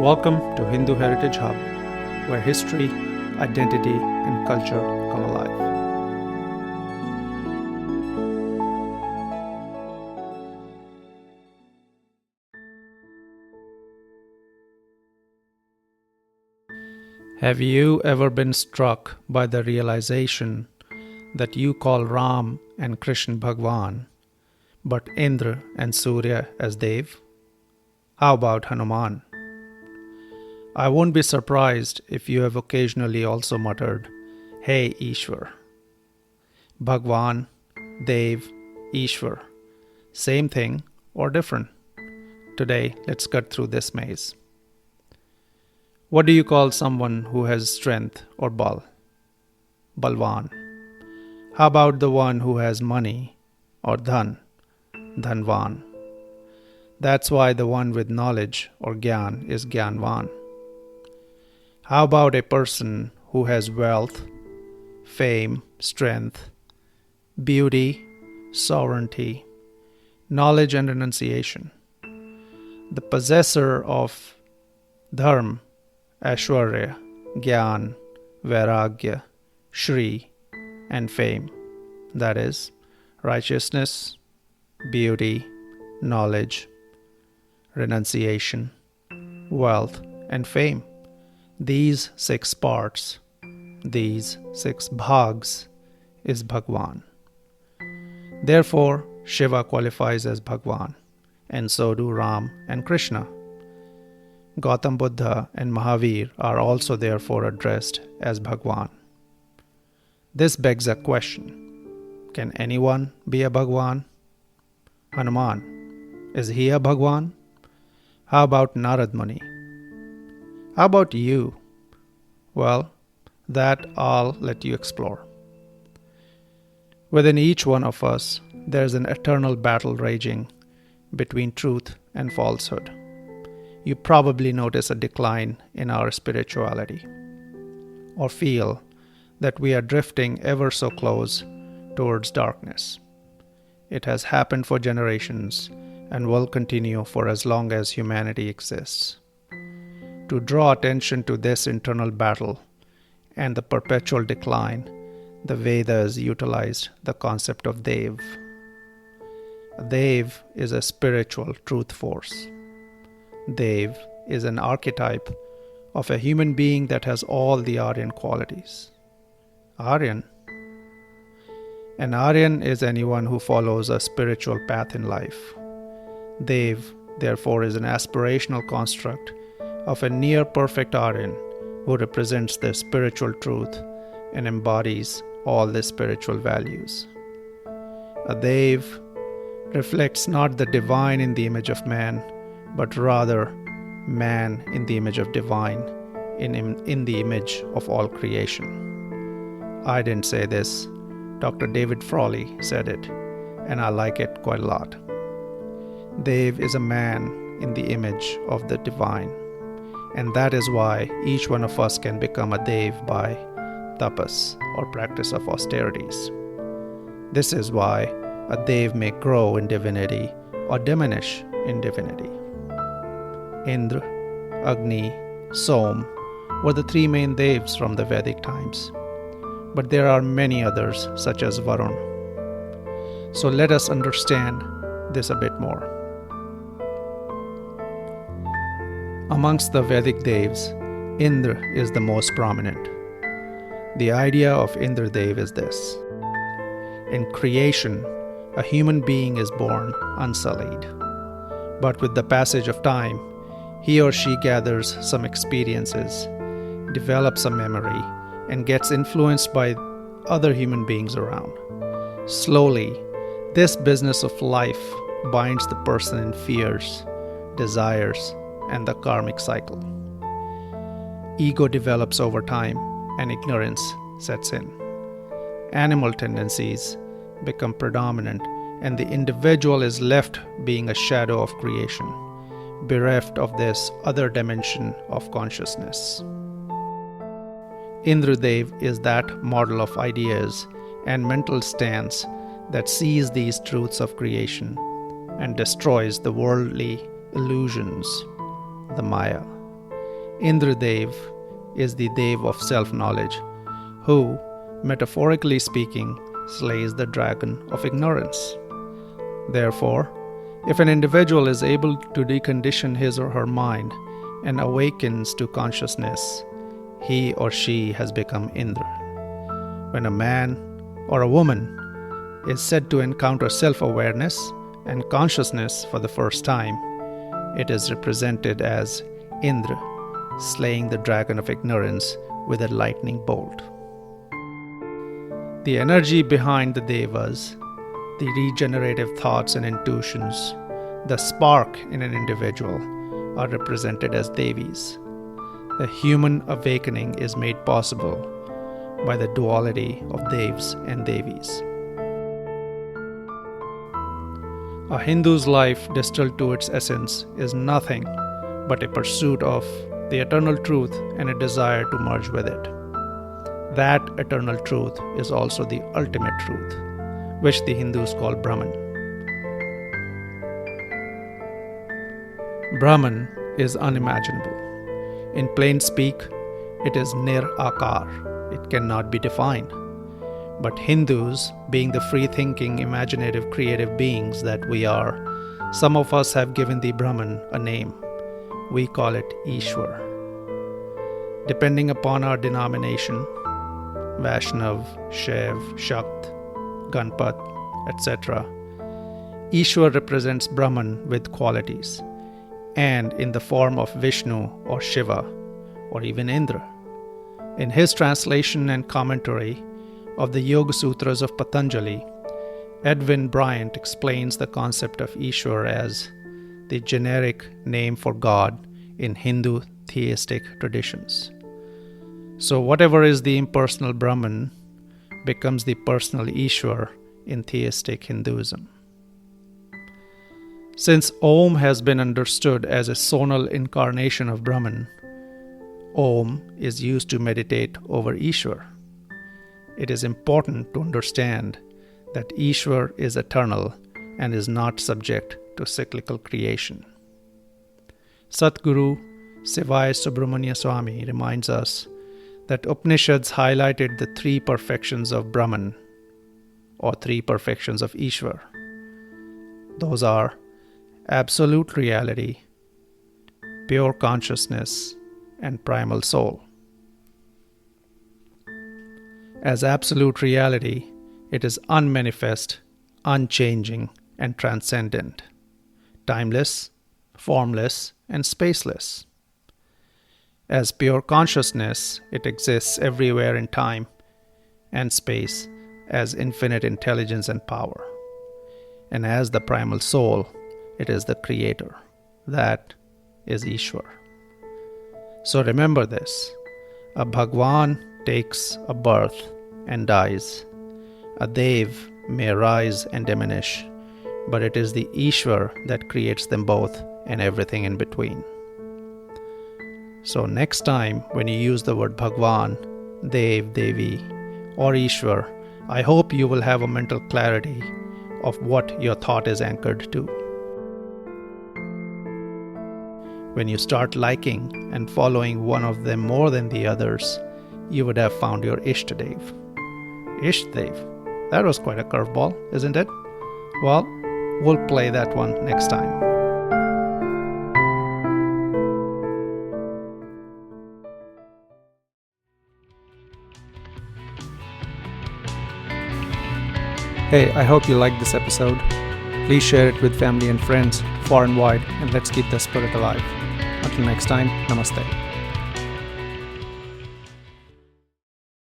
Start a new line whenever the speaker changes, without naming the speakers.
Welcome to Hindu Heritage Hub, where history, identity, and culture come alive. Have you ever been struck by the realization that you call Ram and Krishna Bhagvan, but Indra and Surya as Dev? How about Hanuman? I won't be surprised if you have occasionally also muttered, "Hey Ishvar." Bhagwan, Dev, Ishvar. Same thing or different? Today, let's cut through this maze. What do you call someone who has strength or bal? Balwan. How about the one who has money or dhan? Dhanvan. That's why the one with knowledge or gyan is Gyanvan. How about a person who has wealth, fame, strength, beauty, sovereignty, knowledge and renunciation? The possessor of Dharma, Aishwarya, Gyan, Vairagya, Shri, and fame. That is, righteousness, beauty, knowledge, renunciation, wealth, and fame. These 6 parts, these 6 bhags, is Bhagwan. Therefore, Shiva qualifies as Bhagwan, and so do Ram and Krishna. Gautam Buddha and Mahavir are also therefore addressed as Bhagwan. This begs a question. Can anyone be a Bhagwan? Hanuman, is he a Bhagwan? How about Narad Muni? How about you? Well, that I'll let you explore. Within each one of us, there's an eternal battle raging between truth and falsehood. You probably notice a decline in our spirituality, or feel that we are drifting ever so close towards darkness. It has happened for generations and will continue for as long as humanity exists. To draw attention to this internal battle and the perpetual decline, the Vedas utilized the concept of Dev. A Dev is a spiritual truth force. Dev is an archetype of a human being that has all the Aryan qualities. Aryan? An Aryan is anyone who follows a spiritual path in life. Dev, therefore, is an aspirational construct of a near-perfect Aryan who represents the spiritual truth and embodies all the spiritual values. A Dev reflects not the divine in the image of man, but rather man in the image of divine, in the image of all creation. I didn't say this. Dr. David Frawley said it, and I like it quite a lot. Dev is a man in the image of the divine. And that is why each one of us can become a Dev by tapas, or practice of austerities. This is why a Dev may grow in divinity or diminish in divinity. Indra, Agni, Som were the 3 main Devs from the Vedic times. But there are many others, such as Varun. So let us understand this a bit more. Amongst the Vedic Devs, Indra is the most prominent. The idea of Indra Dev is this. In creation, a human being is born unsullied. But with the passage of time, he or she gathers some experiences, develops a memory, and gets influenced by other human beings around. Slowly, this business of life binds the person in fears, desires, and the karmic cycle. Ego develops over time and ignorance sets in. Animal tendencies become predominant and the individual is left being a shadow of creation, bereft of this other dimension of consciousness. Indra Dev is that model of ideas and mental stance that sees these truths of creation and destroys the worldly illusions, the Maya, Indra Dev is the Dev of self-knowledge, who, metaphorically speaking, slays the dragon of ignorance. Therefore, if an individual is able to decondition his or her mind and awakens to consciousness, he or she has become Indra. When a man or a woman is said to encounter self-awareness and consciousness for the first time, it is represented as Indra slaying the dragon of ignorance with a lightning bolt. The energy behind the devas, the regenerative thoughts and intuitions, the spark in an individual, are represented as devis. The human awakening is made possible by the duality of devs and devis. A Hindu's life distilled to its essence is nothing but a pursuit of the eternal truth and a desire to merge with it. That eternal truth is also the ultimate truth, which the Hindus call Brahman. Brahman is unimaginable. In plain speak, it is nirakar. It cannot be defined. But Hindus, being the free-thinking, imaginative, creative beings that we are, some of us have given the Brahman a name. We call it Ishvar. Depending upon our denomination, Vaishnav, Shaiv, Shakt, Ganpat, etc., Ishvar represents Brahman with qualities, and in the form of Vishnu or Shiva, or even Indra. In his translation and commentary of the Yoga Sutras of Patanjali, Edwin Bryant explains the concept of Ishvar as the generic name for God in Hindu theistic traditions. So whatever is the impersonal Brahman becomes the personal Ishvar in theistic Hinduism. Since Om has been understood as a sonal incarnation of Brahman, Om is used to meditate over Ishvar. It is important to understand that Ishvar is eternal and is not subject to cyclical creation. Satguru Sivaya Subramanya Swami reminds us that Upanishads highlighted the three perfections of Brahman, or three perfections of Ishvar. Those are absolute reality, pure consciousness, and primal soul. As absolute reality, it is unmanifest, unchanging, and transcendent, timeless, formless, and spaceless. As pure consciousness, it exists everywhere in time and space as infinite intelligence and power. And as the primal soul, it is the creator. That is Ishvar. So remember this. A Bhagvan takes a birth and dies. A Dev may rise and diminish, but it is the Ishvar that creates them both and everything in between. So next time when you use the word Bhagwan, Dev, Devi, or Ishvar, I hope you will have a mental clarity of what your thought is anchored to. When you start liking and following one of them more than the others, you would have found your Ishta Dev. Ishta Dev. That was quite a curveball, isn't it? Well, we'll play that one next time. Hey, I hope you liked this episode. Please share it with family and friends far and wide, and let's keep the spirit alive. Until next time, namaste.